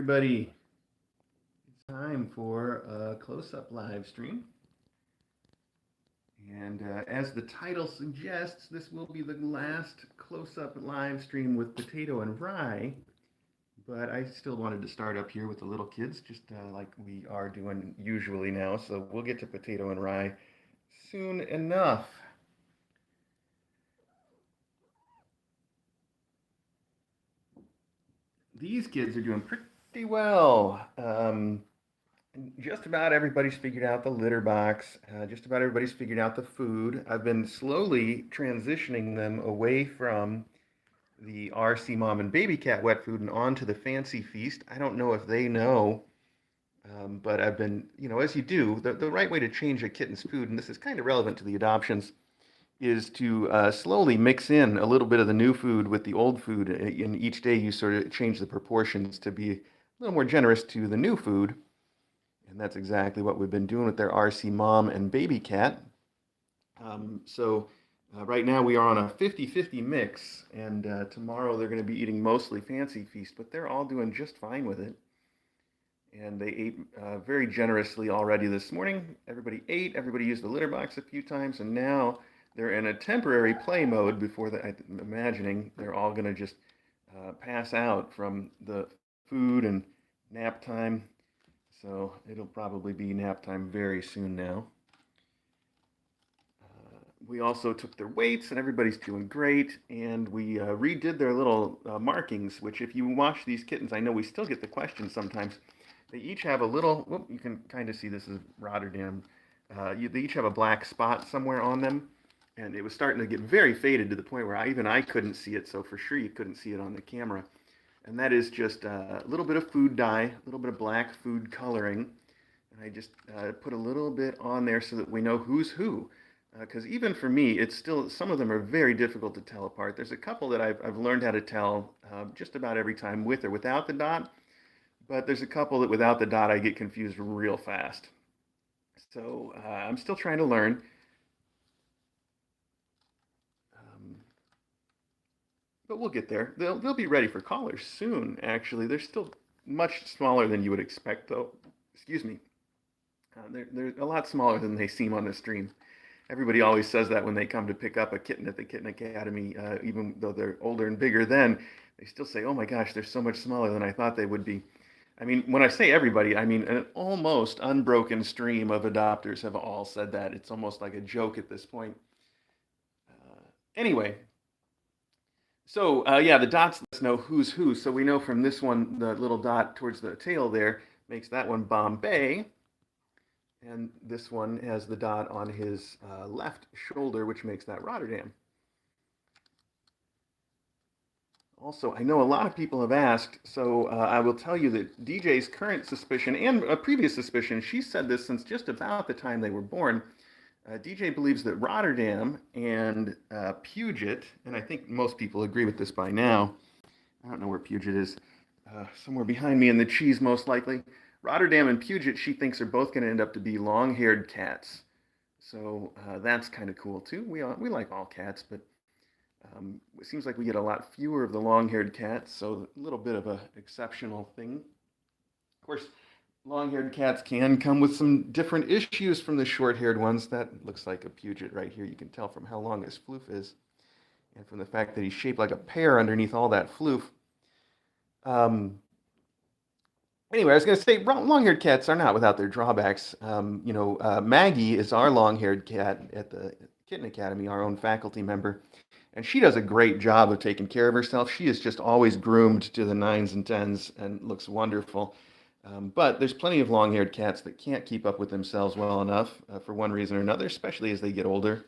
everybody. It's time for a close-up live stream. And as the title suggests, this will be the last close-up live stream with Potato and Rye. But I still wanted to start up here with the little kids, just like we are doing usually now. So we'll get to Potato and Rye soon enough. These kids are doing pretty well. Just about everybody's figured out the litter box. Just about everybody's figured out the food. I've been slowly transitioning them away from the RC Mom and Baby Cat wet food and onto the Fancy Feast. I don't know if they know, but I've been, as you do, the right way to change a kitten's food, and this is kind of relevant to the adoptions, is to slowly mix in a little bit of the new food with the old food. And each day you sort of change the proportions to be a little more generous to the new food. And that's exactly what we've been doing with their RC Mom and Baby Cat. So right now we are on a 50-50 mix, and tomorrow they're going to be eating mostly Fancy Feast, but they're all doing just fine with it. And they ate very generously already this morning. Everybody ate, everybody used the litter box a few times, and now they're in a temporary play mode before I'm imagining they're all going to just pass out from the food and nap time. So it'll probably be nap time very soon now. We also took their weights, and everybody's doing great. And we redid their little markings, which if you watch these kittens, I know we still get the question sometimes. They each have a little, you can kind of see this is Rotterdam. They each have a black spot somewhere on them. And it was starting to get very faded to the point where even I couldn't see it. So for sure you couldn't see it on the camera. And that is just a little bit of food dye, a little bit of black food coloring. And I just put a little bit on there so that we know who's who. Because even for me, it's still, some of them are very difficult to tell apart. There's a couple that I've learned how to tell just about every time with or without the dot. But there's a couple that without the dot, I get confused real fast. So I'm still trying to learn. But we'll get there. They'll be ready for collars soon, actually. They're still much smaller than you would expect, though. Excuse me. They're a lot smaller than they seem on the stream. Everybody always says that when they come to pick up a kitten at the Kitten Academy, even though they're older and bigger then, they still say, oh my gosh, they're so much smaller than I thought they would be. I mean, when I say everybody, I mean an almost unbroken stream of adopters have all said that. It's almost like a joke at this point. Anyway, so yeah, the dots let us know who's who. So we know from this one, the little dot towards the tail there makes that one Bombay. And this one has the dot on his left shoulder, which makes that Rotterdam. Also, I know a lot of people have asked, so I will tell you that DJ's current suspicion and a previous suspicion, she said this since just about the time they were born, DJ believes that Rotterdam and Puget, and I think most people agree with this by now, I don't know where Puget is, somewhere behind me in the cheese most likely. Rotterdam and Puget, she thinks, are both going to end up to be long-haired cats. So that's kind of cool too. We like all cats, but it seems like we get a lot fewer of the long-haired cats, so a little bit of an exceptional thing. Of course, long-haired cats can come with some different issues from the short-haired ones. That looks like a Puget right here. You can tell from how long his floof is, and from the fact that he's shaped like a pear underneath all that floof. Anyway, I was going to say long-haired cats are not without their drawbacks. Maggie is our long-haired cat at the Kitten Academy, our own faculty member, and she does a great job of taking care of herself. She is just always groomed to the 9s and 10s and looks wonderful. But there's plenty of long-haired cats that can't keep up with themselves well enough for one reason or another, especially as they get older,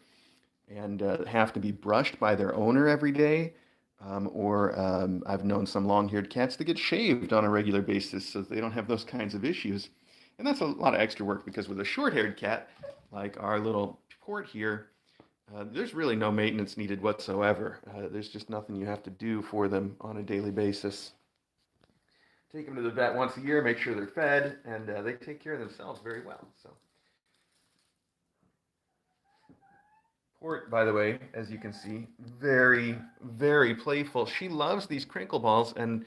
and have to be brushed by their owner every day. I've known some long-haired cats that get shaved on a regular basis so they don't have those kinds of issues. And that's a lot of extra work because with a short-haired cat, like our little port here, there's really no maintenance needed whatsoever. There's just nothing you have to do for them on a daily basis. Take them to the vet once a year, make sure they're fed, and they take care of themselves very well. So, Port, by the way, as you can see, very, very playful. She loves these crinkle balls, and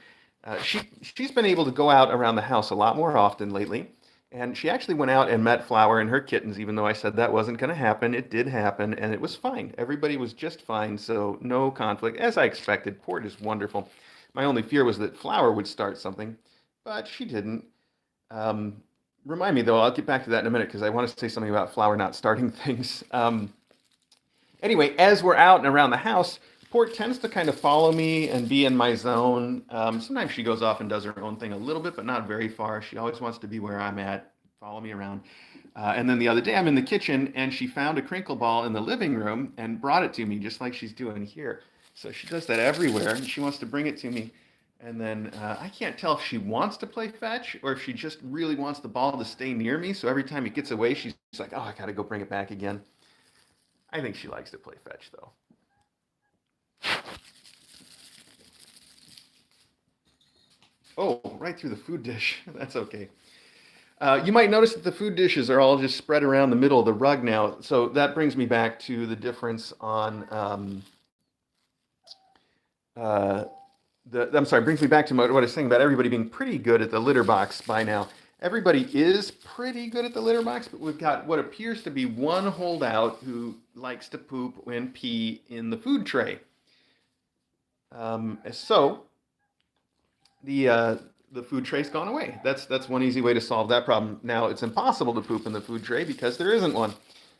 She's been able to go out around the house a lot more often lately, and she actually went out and met Flower and her kittens. Even though I said that wasn't going to happen, it did happen, and it was fine. Everybody was just fine, so no conflict, as I expected. Port is wonderful. My only fear was that Flower would start something, but she didn't. Um, Remind me though, I'll get back to that in a minute because I want to say something about Flower not starting things. Anyway, as we're out and around the house, Port tends to kind of follow me and be in my zone. Sometimes she goes off and does her own thing a little bit, but not very far. She always wants to be where I'm at, follow me around. And then the other day, I'm in the kitchen and she found a crinkle ball in the living room and brought it to me, just like she's doing here. So she does that everywhere, and she wants to bring it to me. And then I can't tell if she wants to play fetch or if she just really wants the ball to stay near me. So every time it gets away, she's like, oh, I got to go bring it back again. I think she likes to play fetch, though. Oh, right through the food dish. That's okay. You might notice that the food dishes are all just spread around the middle of the rug now. So that brings me back to the difference on uh, I'm sorry, brings me back to what I was saying about everybody being pretty good at the litter box by now. Everybody is pretty good at the litter box, but we've got what appears to be one holdout who likes to poop and pee in the food tray. So the food tray's gone away. That's one easy way to solve that problem. Now it's impossible to poop in the food tray because there isn't one.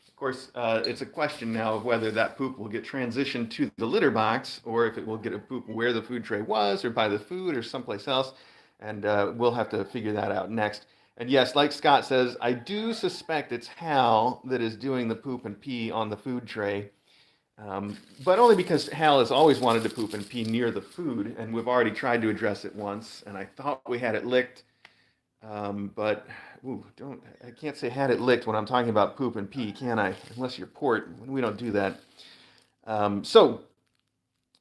Of course, it's a question now of whether that poop will get transitioned to the litter box or if it will get a poop where the food tray was or by the food or someplace else. And we'll have to figure that out next. And yes, like Scott says, I do suspect it's Hal that is doing the poop and pee on the food tray. But only because Hal has always wanted to poop and pee near the food, and we've already tried to address it once, and I thought we had it licked. But ooh, I can't say had it licked when I'm talking about poop and pee, can I? Unless you're Port, we don't do that. So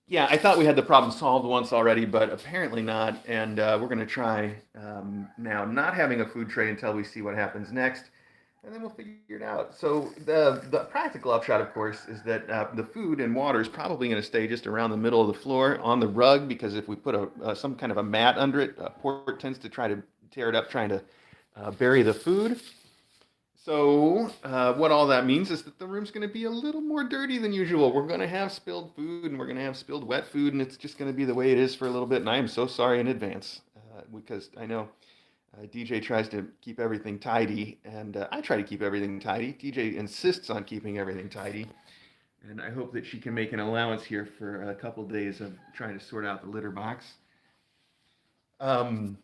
yeah, I thought we had the problem solved once already, but apparently not. And we're going to try now not having a food tray until we see what happens next, and then we'll figure it out. So the practical upshot, of course, is that the food and water is probably going to stay just around the middle of the floor on the rug because if we put some kind of a mat under it, Port tends to try to tear it up, trying to bury the food. So what all that means is that the room's going to be a little more dirty than usual. We're going to have spilled food and we're going to have spilled wet food, and it's just going to be the way it is for a little bit. And I am so sorry in advance because I know DJ tries to keep everything tidy, and I try to keep everything tidy. DJ insists on keeping everything tidy, and I hope that she can make an allowance here for a couple days of trying to sort out the litter box. Um,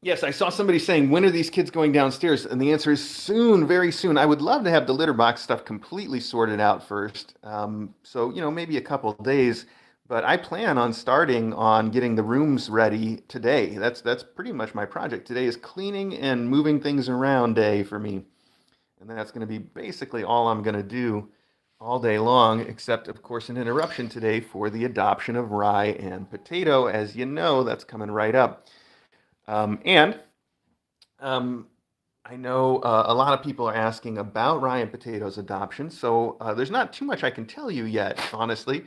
Yes, I saw somebody saying, when are these kids going downstairs? And the answer is soon, very soon. I would love to have the litter box stuff completely sorted out first. So, maybe a couple of days. But I plan on starting on getting the rooms ready today. That's pretty much my project. Today is cleaning and moving things around day for me. And that's going to be basically all I'm going to do all day long, except, of course, an interruption today for the adoption of Rye and Potato. As you know, that's coming right up. And I know a lot of people are asking about Rye and Potato's adoption, so there's not too much I can tell you yet, honestly.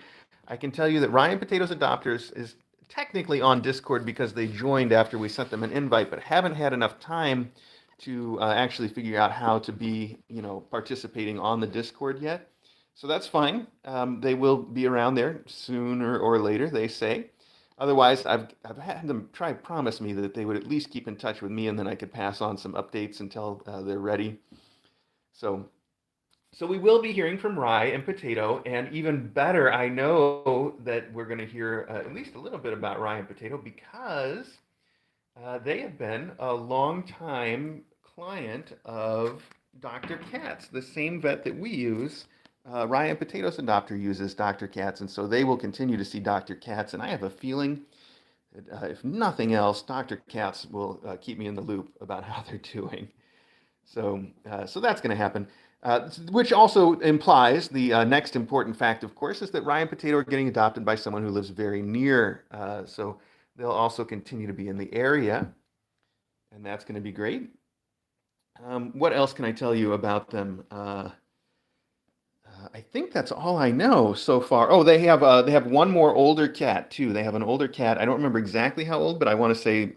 I can tell you that Rye and Potato's adopters is technically on Discord because they joined after we sent them an invite, but haven't had enough time to actually figure out how to be, participating on the Discord yet. So that's fine. They will be around there sooner or later, they say. Otherwise, I've had them try to promise me that they would at least keep in touch with me, and then I could pass on some updates until they're ready. So, so we will be hearing from Rye and Potato, and even better, I know that we're going to hear at least a little bit about Rye and Potato because they have been a long time client of Dr. Katz, the same vet that we use. Rye and Potato's adopter uses Dr. Katz, and so they will continue to see Dr. Katz. And I have a feeling that, if nothing else, Dr. Katz will keep me in the loop about how they're doing. So that's going to happen. Which also implies the next important fact, of course, is that Rye and Potato are getting adopted by someone who lives very near. So they'll also continue to be in the area, and that's going to be great. What else can I tell you about them? I think that's all I know so far. Oh, they have one more older cat too. They have an older cat. I don't remember exactly how old, but I want to say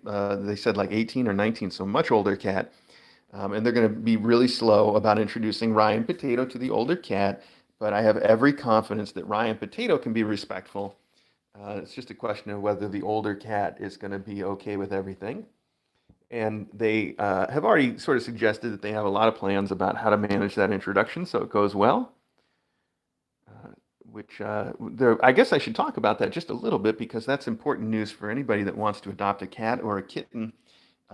they said like 18 or 19, so much older cat. And they're going to be really slow about introducing Ryan Potato to the older cat. But I have every confidence that Ryan Potato can be respectful. It's just a question of whether the older cat is going to be okay with everything. And they have already sort of suggested that they have a lot of plans about how to manage that introduction so it goes well. Uh, which I guess I should talk about that just a little bit because that's important news for anybody that wants to adopt a cat or a kitten.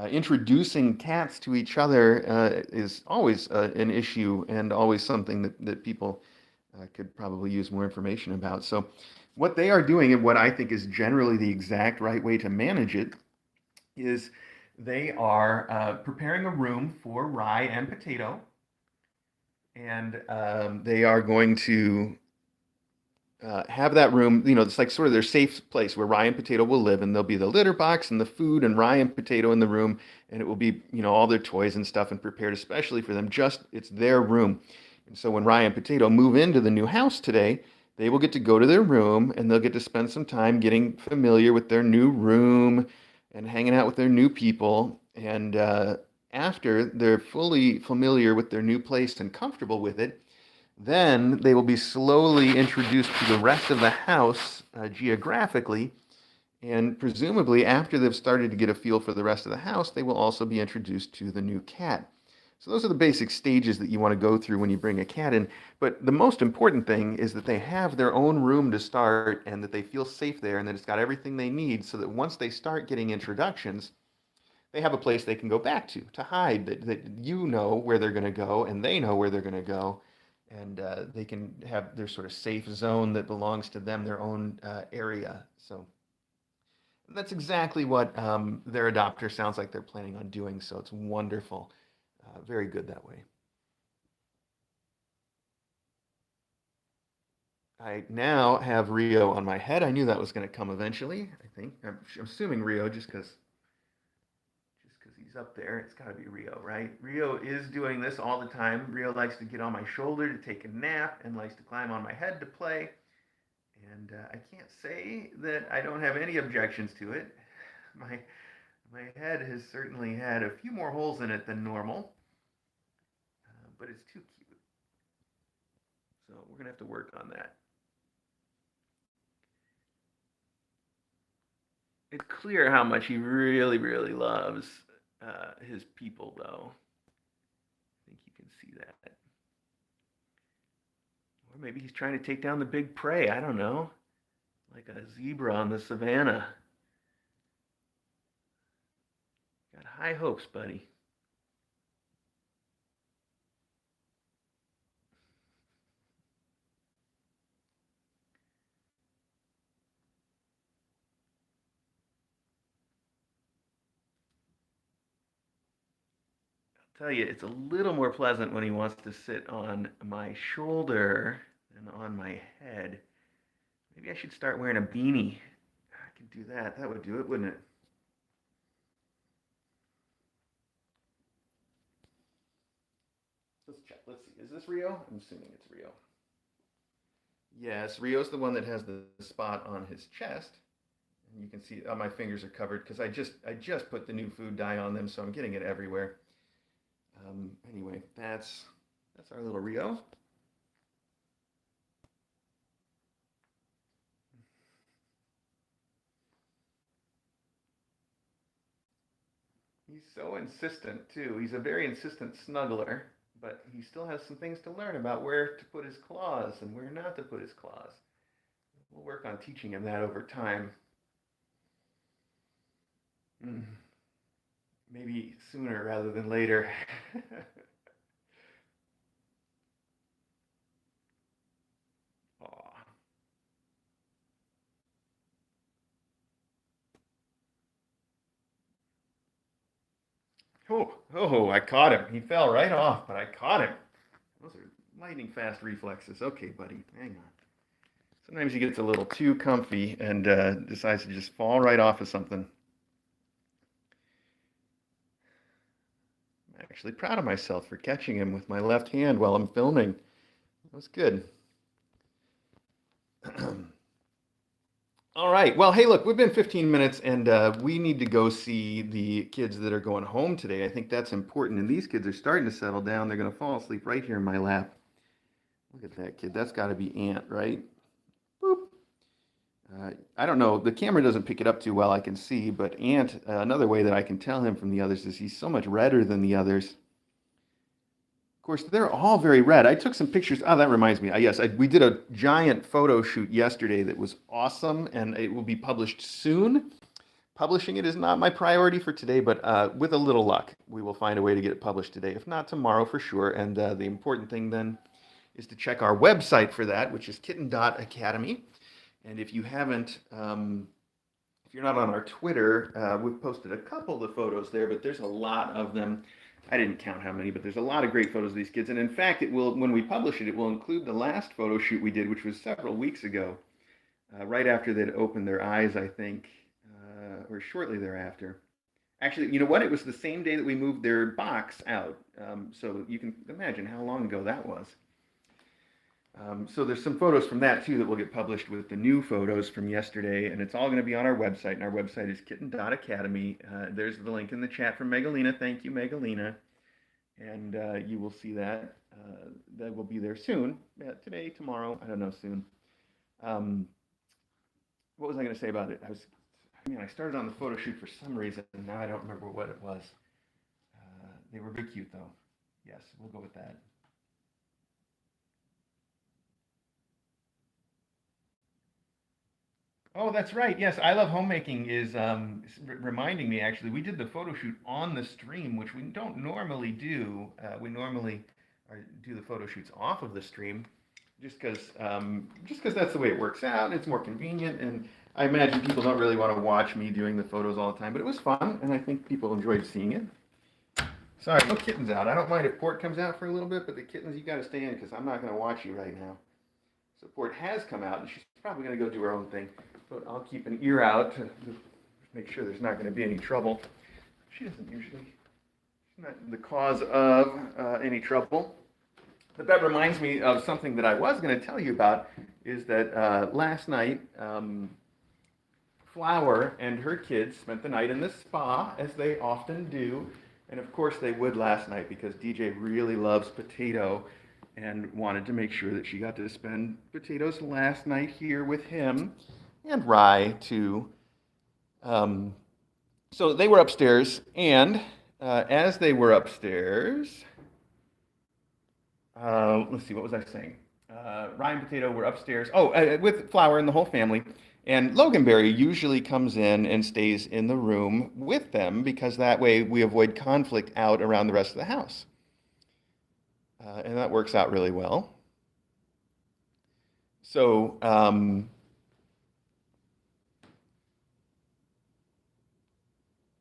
Introducing cats to each other is always an issue and always something that people could probably use more information about. So, what they are doing, and what I think is generally the exact right way to manage it, is they are preparing a room for Rye and Potato, and they are going to have that room, it's like sort of their safe place where Ryan Potato will live, and there'll be the litter box and the food and Ryan Potato in the room, and it will be, all their toys and stuff and prepared especially for them. Just it's their room. And so when Ryan Potato move into the new house today, they will get to go to their room and they'll get to spend some time getting familiar with their new room and hanging out with their new people. And after they're fully familiar with their new place and comfortable with it, then they will be slowly introduced to the rest of the house geographically, and presumably after they've started to get a feel for the rest of the house, they will also be introduced to the new cat. So those are the basic stages that you want to go through when you bring a cat in. But the most important thing is that they have their own room to start and that they feel safe there and that it's got everything they need so that once they start getting introductions, they have a place they can go back to hide, that you know where they're going to go and they know where they're going to go. And they can have their sort of safe zone that belongs to them, their own area. So that's exactly what their adopter sounds like they're planning on doing. So it's wonderful. Very good that way. I now have Rio on my head. I knew that was going to come eventually. I think I'm assuming Rio just because he's up there. It's got to be Rio, right? Rio is doing this all the time. Rio likes to get on my shoulder to take a nap and likes to climb on my head to play. And I can't say that I don't have any objections to it. My my head has certainly had a few more holes in it than normal, but it's too cute. So we're gonna have to work on that. It's clear how much he really, really loves his people, though. I think you can see that. Or maybe he's trying to take down the big prey. I don't know, like a zebra on the savannah. Got high hopes, buddy. Tell you, it's a little more pleasant when he wants to sit on my shoulder than on my head. Maybe I should start wearing a beanie. I could do that. That would do it, wouldn't it? Let's check. Let's see. Is this Rio? I'm assuming it's Rio. Yes, Rio's the one that has the spot on his chest. And you can see my fingers are covered because I just put the new food dye on them, so I'm getting it everywhere. Anyway, that's our little Rio. He's so insistent too. He's a very insistent snuggler, but he still has some things to learn about where to put his claws and where not to put his claws. We'll work on teaching him that over time. Mm, maybe sooner rather than later. Aw. Oh, I caught him. He fell right off, but I caught him. Those are lightning fast reflexes. Okay, buddy, hang on. Sometimes he gets a little too comfy and decides to just fall right off of something. I'm actually proud of myself for catching him with my left hand while I'm filming. was good. All right. Well, hey, look, we've been 15 minutes and we need to go see the kids that are going home today. I think that's important. And these kids are starting to settle down. They're going to fall asleep right here in my lap. Look at that kid. That's got to be Ant, right? Boop. I don't know. The camera doesn't pick it up too well, I can see. But Ant, another way that I can tell him from the others is he's so much redder than the others. Of course, they're all very red. I took some pictures. Oh, that reminds me. Yes, we did a giant photo shoot yesterday that was awesome, and it will be published soon. Publishing it is not my priority for today, but with a little luck, we will find a way to get it published today, if not tomorrow for sure. And the important thing then is to check our website for that, which is Kitten.Academy. And if you haven't, if you're not on our Twitter, we've posted a couple of the photos there, but there's a lot of them. I didn't count how many, but there's a lot of great photos of these kids. And in fact, it will, when we publish it, it will include the last photo shoot we did, which was several weeks ago, right after they'd opened their eyes, I think, or shortly thereafter. Actually, you know what? It was the same day that we moved their box out. So you can imagine how long ago that was. So there's some photos from that too that will get published with the new photos from yesterday, and it's all going to be on our website, and our website is Kitten.Academy. There's the link in the chat from Megalina. Thank you, Megalina. And you will see that. That will be there soon. Today, tomorrow, I don't know, soon. What was I going to say about it? I started on the photo shoot for some reason, and now I don't remember what it was. They were very cute, though. Yes, we'll go with that. Oh, that's right. Yes, I Love Homemaking is reminding me, actually. We did the photo shoot on the stream, which we don't normally do. We normally do the photo shoots off of the stream just because that's the way it works out. It's more convenient, and I imagine people don't really want to watch me doing the photos all the time, but it was fun, and I think people enjoyed seeing it. Sorry, no kittens out. I don't mind if Port comes out for a little bit, but the kittens, you got to stay in because I'm not going to watch you right now. So Port has come out, and she's probably going to go do her own thing. But I'll keep an ear out to make sure there's not going to be any trouble. She doesn't usually, she's not the cause of any trouble. But that reminds me of something that I was going to tell you about, is that last night, Flower and her kids spent the night in the spa, as they often do. And of course they would last night because DJ really loves Potato and wanted to make sure that she got to spend Potato's last night here with him. And Rye, too. So they were upstairs, and as they were upstairs, let's see, what was I saying? Rye and Potato were upstairs. Oh, with Flower and the whole family. And Loganberry usually comes in and stays in the room with them because that way we avoid conflict out around the rest of the house. And that works out really well. So,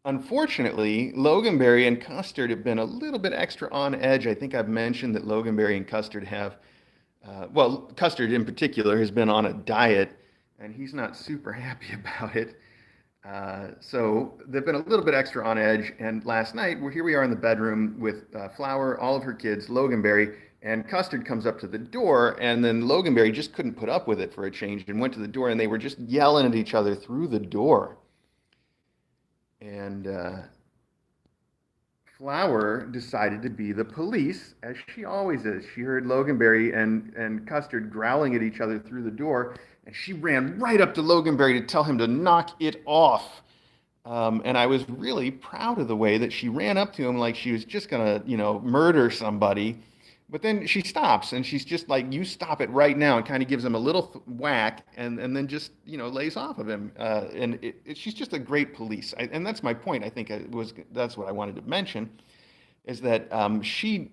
unfortunately, Loganberry and Custard have been a little bit extra on edge. I think I've mentioned that Loganberry and Custard have, well, Custard in particular has been on a diet, and he's not super happy about it. So they've been a little bit extra on edge. And last night, here we are in the bedroom with Flower, all of her kids, Loganberry, and Custard comes up to the door, and then Loganberry just couldn't put up with it for a change and went to the door, and they were just yelling at each other through the door. And Flower decided to be the police, as she always is. She heard Loganberry and Custard growling at each other through the door, and she ran right up to Loganberry to tell him to knock it off. And I was really proud of the way that she ran up to him like she was just going to, murder somebody. But then she stops, and she's just like, you stop it right now, and kind of gives him a little whack, and then just, lays off of him. And she's just a great police. And that's my point, I think that's what I wanted to mention, is that she,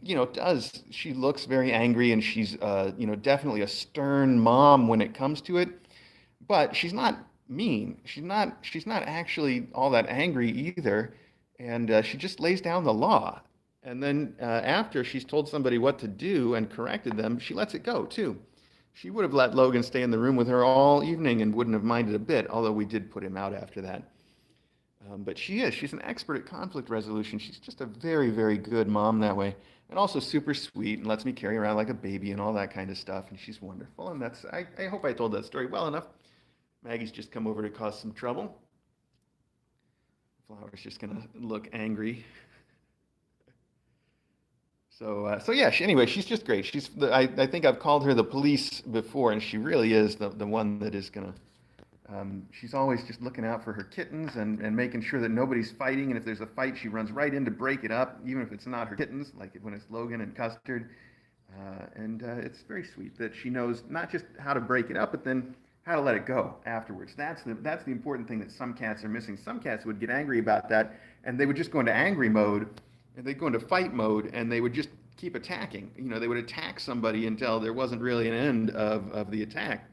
she looks very angry, and she's, definitely a stern mom when it comes to it. But she's not mean. She's not actually all that angry either. And she just lays down the law. And then after she's told somebody what to do and corrected them, she lets it go, too. She would have let Logan stay in the room with her all evening and wouldn't have minded a bit, although we did put him out after that. But she's an expert at conflict resolution. She's just a very, very good mom that way. And also super sweet and lets me carry around like a baby and all that kind of stuff. And she's wonderful. And I hope I told that story well enough. Maggie's just come over to cause some trouble. Flower's just gonna look angry. So yeah. Anyway, she's just great. I think I've called her the police before, and she really is the one that is gonna. She's always just looking out for her kittens and making sure that nobody's fighting. And if there's a fight, she runs right in to break it up, even if it's not her kittens, like when it's Logan and Custard. And it's very sweet that she knows not just how to break it up, but then how to let it go afterwards. That's the important thing that some cats are missing. Some cats would get angry about that, and they would just go into angry mode, and they'd go into fight mode, and they would just keep attacking. They would attack somebody until there wasn't really an end of the attack.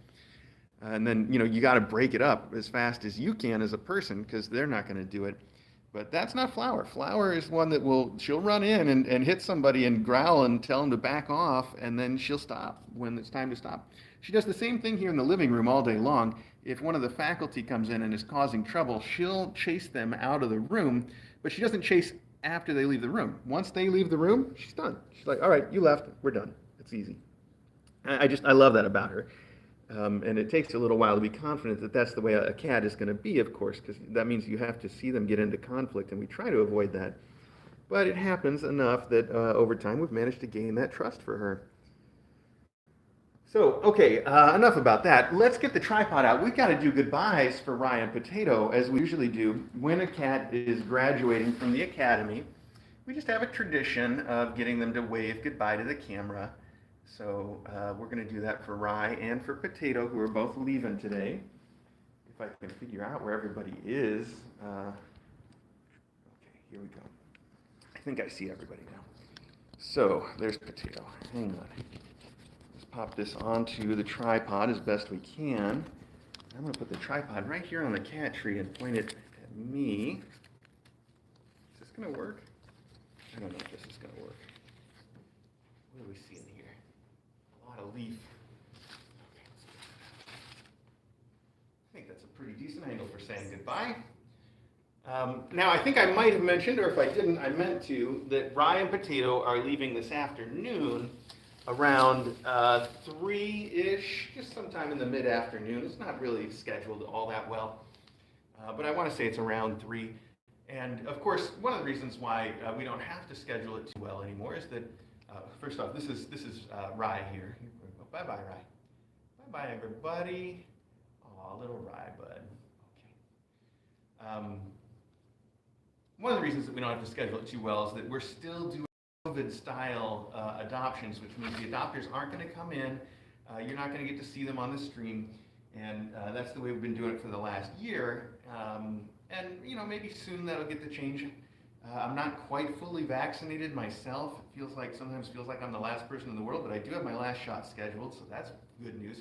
And then, you got to break it up as fast as you can as a person because they're not going to do it. But that's not Flower. Flower is one that she'll run in and hit somebody and growl and tell them to back off, and then she'll stop when it's time to stop. She does the same thing here in the living room all day long. If one of the faculty comes in and is causing trouble, she'll chase them out of the room, but she doesn't chase after they leave the room. Once they leave the room, she's done. She's like, all right, you left, we're done. It's easy. I love that about her. And it takes a little while to be confident that that's the way a cat is going to be, of course, because that means you have to see them get into conflict, and we try to avoid that. But it happens enough that over time we've managed to gain that trust for her. So, okay, enough about that. Let's get the tripod out. We've got to do goodbyes for Rye and Potato, as we usually do when a cat is graduating from the academy. We just have a tradition of getting them to wave goodbye to the camera. So we're going to do that for Rye and for Potato, who are both leaving today. If I can figure out where everybody is. Okay, here we go. I think I see everybody now. So there's Potato. Hang on. Let's pop this onto the tripod as best we can. I'm going to put the tripod right here on the cat tree and point it at me. Is this going to work? I don't know if this is going to work. What do we see in here? A leaf. Okay, I think that's a pretty decent angle for saying goodbye. Now, I think I might have mentioned, or if I didn't, I meant to, that Rye and Potato are leaving this afternoon around 3-ish, just sometime in the mid-afternoon. It's not really scheduled all that well, but I want to say it's around 3. And, of course, one of the reasons why we don't have to schedule it too well anymore is that first off, this is Rye here. Bye-bye, Rye. Bye-bye, everybody. Aw, little Rye bud. Okay. One of the reasons that we don't have to schedule it too well is that we're still doing COVID-style adoptions, which means the adopters aren't going to come in. You're not going to get to see them on the stream. And that's the way we've been doing it for the last year. And, maybe soon that'll get to change. I'm not quite fully vaccinated myself. It sometimes feels like I'm the last person in the world, but I do have my last shot scheduled, so that's good news.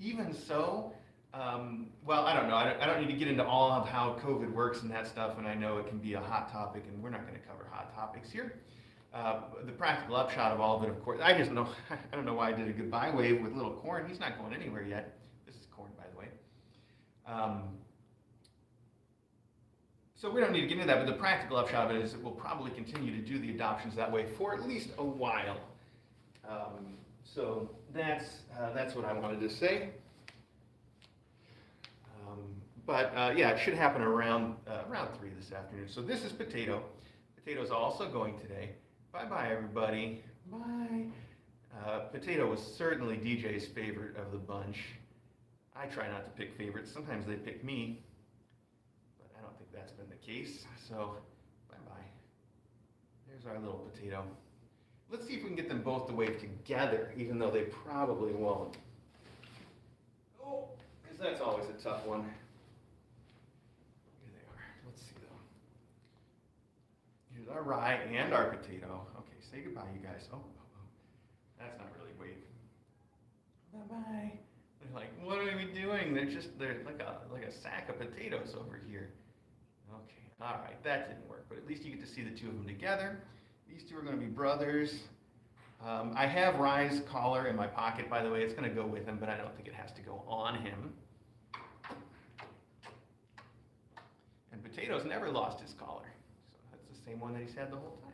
Even so, well, I don't know. I don't need to get into all of how COVID works and that stuff, and I know it can be a hot topic, and we're not going to cover hot topics here. The practical upshot of all of it, of course, I don't know why I did a goodbye wave with little Corn. He's not going anywhere yet. This is Corn, by the way. So we don't need to get into that, but the practical upshot of it is that we'll probably continue to do the adoptions that way for at least a while. So that's what I wanted to say. But yeah, it should happen around 3 this afternoon. So this is Potato. Potato's also going today. Bye-bye, everybody. Bye. Potato was certainly DJ's favorite of the bunch. I try not to pick favorites. Sometimes they pick me. I don't think that's been the case, so bye-bye. There's our little Potato. Let's see if we can get them both to wave together, even though they probably won't. Oh, because that's always a tough one. Here they are. Let's see, though. Here's our Rye and our Potato. Okay, say goodbye, you guys. Oh. That's not really wave. Bye-bye. They're like, what are we doing? They're like a sack of potatoes over here. Okay, all right, that didn't work, but at least you get to see the two of them together. These two are going to be brothers. I have Rye's collar in my pocket, by the way. It's going to go with him, but I don't think it has to go on him. And Potato's never lost his collar. So that's the same one that he's had the whole time.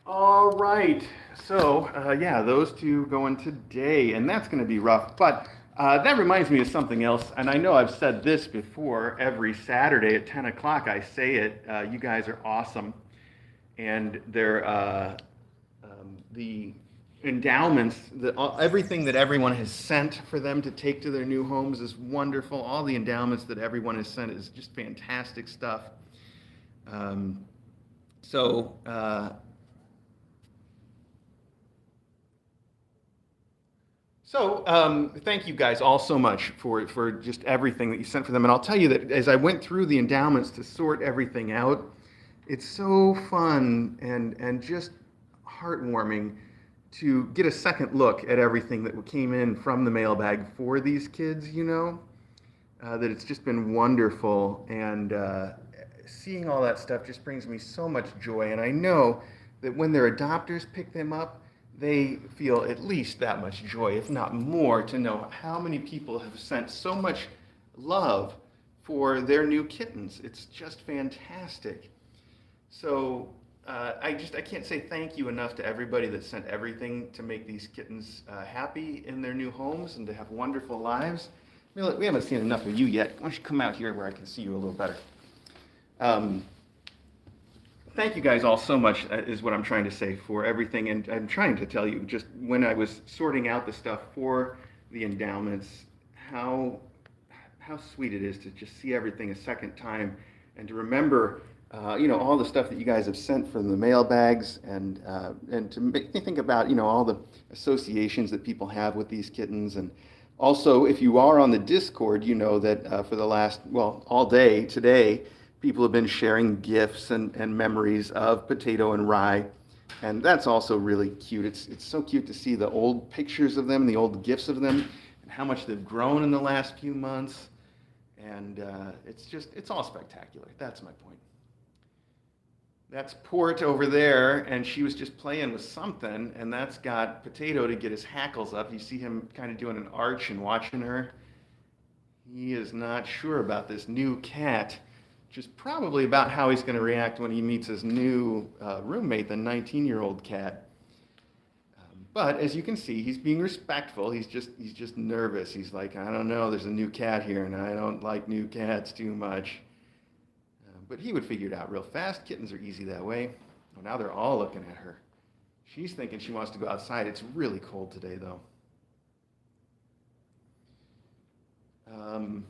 All right, so yeah, those two going today, and that's going to be rough. But that reminds me of something else, and I know I've said this before. Every Saturday at 10 o'clock, I say it. You guys are awesome, and they're the endowments, everything that everyone has sent for them to take to their new homes is wonderful. All the endowments that everyone has sent is just fantastic stuff. Um, so. Thank you guys all so much for just everything that you sent for them. And I'll tell you that as I went through the endowments to sort everything out, it's so fun and just heartwarming to get a second look at everything that came in from the mailbag for these kids, that it's just been wonderful. And seeing all that stuff just brings me so much joy. And I know that when their adopters pick them up, they feel at least that much joy, if not more, to know how many people have sent so much love for their new kittens. It's just fantastic. So I can't say thank you enough to everybody that sent everything to make these kittens happy in their new homes and to have wonderful lives. We haven't seen enough of you yet. Why don't you come out here where I can see you a little better? Thank you guys all so much, is what I'm trying to say, for everything. And I'm trying to tell you, just when I was sorting out the stuff for the endowments, how sweet it is to just see everything a second time and to remember, all the stuff that you guys have sent from the mail bags, and to make me think about, all the associations that people have with these kittens. And also, if you are on the Discord, you know that for the last, all day today, people have been sharing gifts and memories of Potato and Rye, and that's also really cute. It's so cute to see the old pictures of them and the old gifs of them and how much they've grown in the last few months, and it's all spectacular. That's my point. That's Port over there, and she was just playing with something, and that's got Potato to get his hackles up. You see him kind of doing an arch and watching her. He is not sure about this new cat, which is probably about how he's going to react when he meets his new roommate, the 19-year-old cat. But as you can see, he's being respectful. He's just nervous. He's like, I don't know, there's a new cat here, and I don't like new cats too much. But he would figure it out real fast. Kittens are easy that way. Well, now they're all looking at her. She's thinking she wants to go outside. It's really cold today, though. All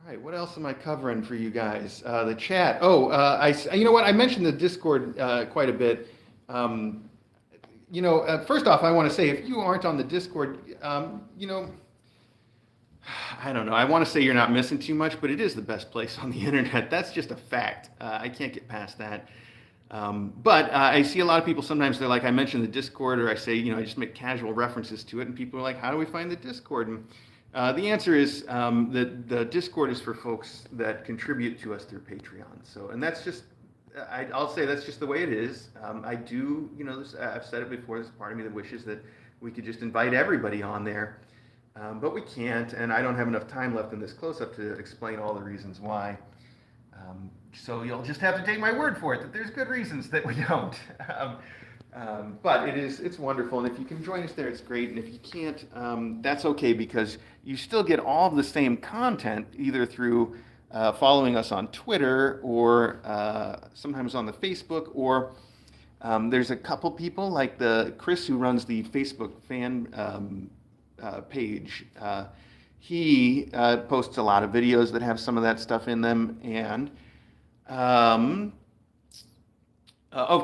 right, what else am I covering for you guys? The chat. You know what? I mentioned the Discord quite a bit. First off, I want to say, if you aren't on the Discord, I don't know. I want to say you're not missing too much, but it is the best place on the internet. That's just a fact. I can't get past that. But I see a lot of people sometimes, they're like, I mention the Discord, or I say, I just make casual references to it, and people are like, how do we find the Discord? And the answer is that the Discord is for folks that contribute to us through Patreon. So, and that's just, I'll say that's just the way it is. I do, I've said it before, there's part of me that wishes that we could just invite everybody on there. But we can't, and I don't have enough time left in this close-up to explain all the reasons why. So you'll just have to take my word for it that there's good reasons that we don't. But it's wonderful, and if you can join us there, it's great. And if you can't, that's okay, because you still get all of the same content either through following us on Twitter, or sometimes on the Facebook, or there's a couple people like Chris, who runs the Facebook fan page. He posts a lot of videos that have some of that stuff in them, and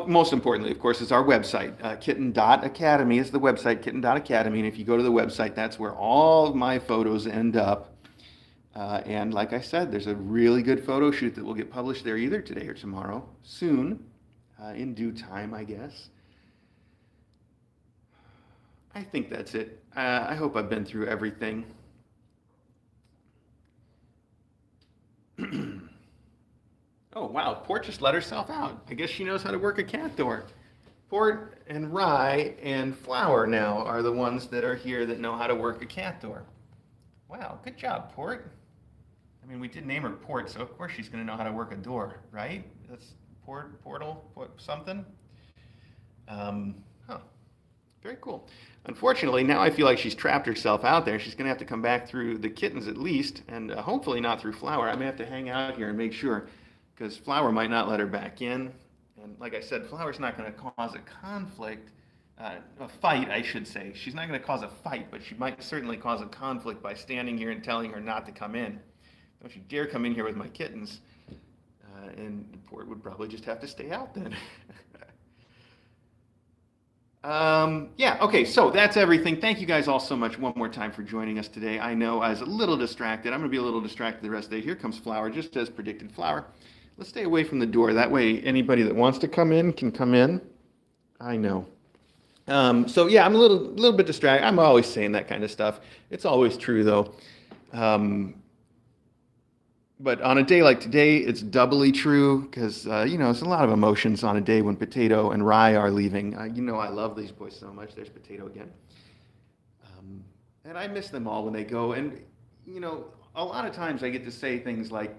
most importantly, of course, is our website. Kitten.Academy is the website, Kitten.Academy, and if you go to the website, that's where all of my photos end up. And like I said, there's a really good photo shoot that will get published there either today or tomorrow, soon, in due time, I guess. I think that's it. I hope I've been through everything. Oh, wow, Port just let herself out. I guess she knows how to work a cat door. Port and Rye and Flower now are the ones that are here that know how to work a cat door. Wow, good job, Port. I mean, we did name her Port, so of course she's going to know how to work a door, right? That's something. Um, huh. Very cool. Unfortunately, now I feel like she's trapped herself out there. She's going to have to come back through the kittens at least, and hopefully not through Flower. I may have to hang out here and make sure, because Flower might not let her back in. And like I said, Flower's not going to cause a conflict, a fight, I should say. She's not going to cause a fight, but she might certainly cause a conflict by standing here and telling her not to come in. Don't you dare come in here with my kittens. And Port would probably just have to stay out then. Yeah, okay, so that's everything. Thank you guys all so much one more time for joining us today. I know I was a little distracted. I'm going to be a little distracted the rest of the day. Here comes Flower, just as predicted. Flower, let's stay away from the door. That way anybody that wants to come in can come in. I know. So yeah, I'm a little bit distracted. I'm always saying that kind of stuff. It's always true though. But on a day like today, it's doubly true because, it's a lot of emotions on a day when Potato and Rye are leaving. I love these boys so much. There's Potato again. And I miss them all when they go. And, a lot of times I get to say things like,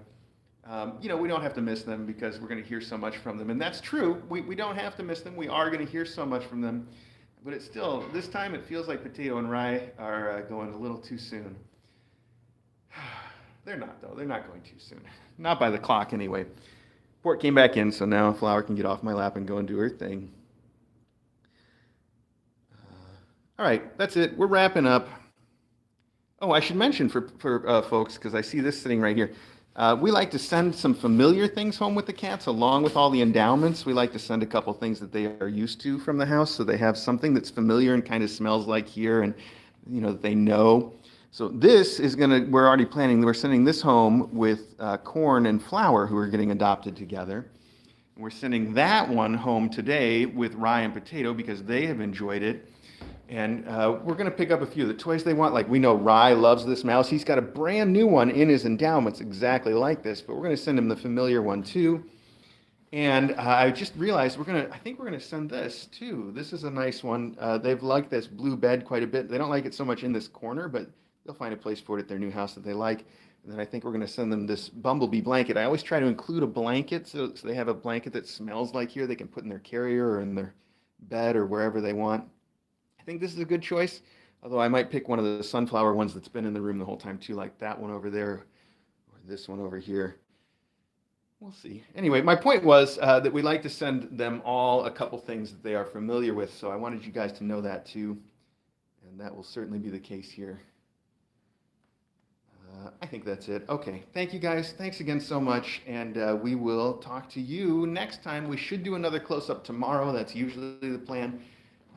we don't have to miss them because we're going to hear so much from them. And that's true. We don't have to miss them. We are going to hear so much from them. But it's still, this time it feels like Potato and Rye are going a little too soon. They're not, though. They're not going too soon. Not by the clock, anyway. Port came back in, so now Flower can get off my lap and go and do her thing. All right, that's it. We're wrapping up. Oh, I should mention for folks, because I see this sitting right here. We like to send some familiar things home with the cats, along with all the endowments. We like to send a couple things that they are used to from the house, so they have something that's familiar and kind of smells like here, and that they know. So this is we're already planning, we're sending this home with Corn and Flower, who are getting adopted together. And we're sending that one home today with Rye and Potato because they have enjoyed it. And we're going to pick up a few of the toys they want. Like we know Rye loves this mouse. He's got a brand new one in his endowments exactly like this, but we're going to send him the familiar one too. And I just realized I think we're going to send this too. This is a nice one. They've liked this blue bed quite a bit. They don't like it so much in this corner, but they'll find a place for it at their new house that they like. And then I think we're going to send them this bumblebee blanket. I always try to include a blanket so they have a blanket that smells like here they can put in their carrier or in their bed or wherever they want. I think this is a good choice, although I might pick one of the sunflower ones that's been in the room the whole time too, like that one over there or this one over here. We'll see. Anyway, my point was that we like to send them all a couple things that they are familiar with, so I wanted you guys to know that too, and that will certainly be the case here. I think that's it. Okay, thank you guys. Thanks again so much, and we will talk to you next time. We should do another close-up tomorrow. That's usually the plan,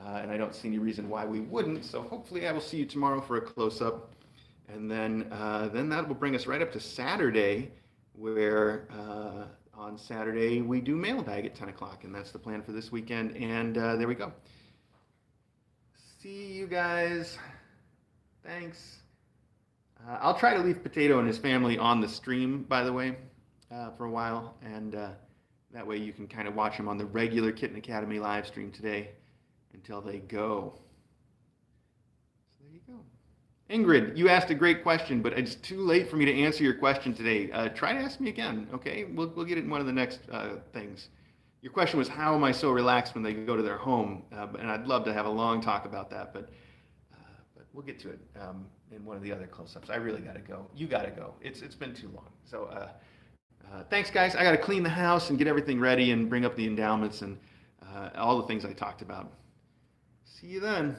and I don't see any reason why we wouldn't, so hopefully I will see you tomorrow for a close-up, and then that will bring us right up to Saturday, where on Saturday we do mailbag at 10 o'clock, and that's the plan for this weekend, and there we go. See you guys. Thanks. I'll try to leave Potato and his family on the stream, by the way, for a while, and that way you can kind of watch them on the regular Kitten Academy live stream today until they go. So there you go. Ingrid, you asked a great question, but it's too late for me to answer your question today. Try to ask me again, okay? We'll get it in one of the next things. Your question was, how am I so relaxed when they go to their home? And I'd love to have a long talk about that, but we'll get to it in one of the other close-ups. I really got to go. You got to go. It's been too long. So thanks, guys. I got to clean the house and get everything ready and bring up the endowments and all the things I talked about. See you then.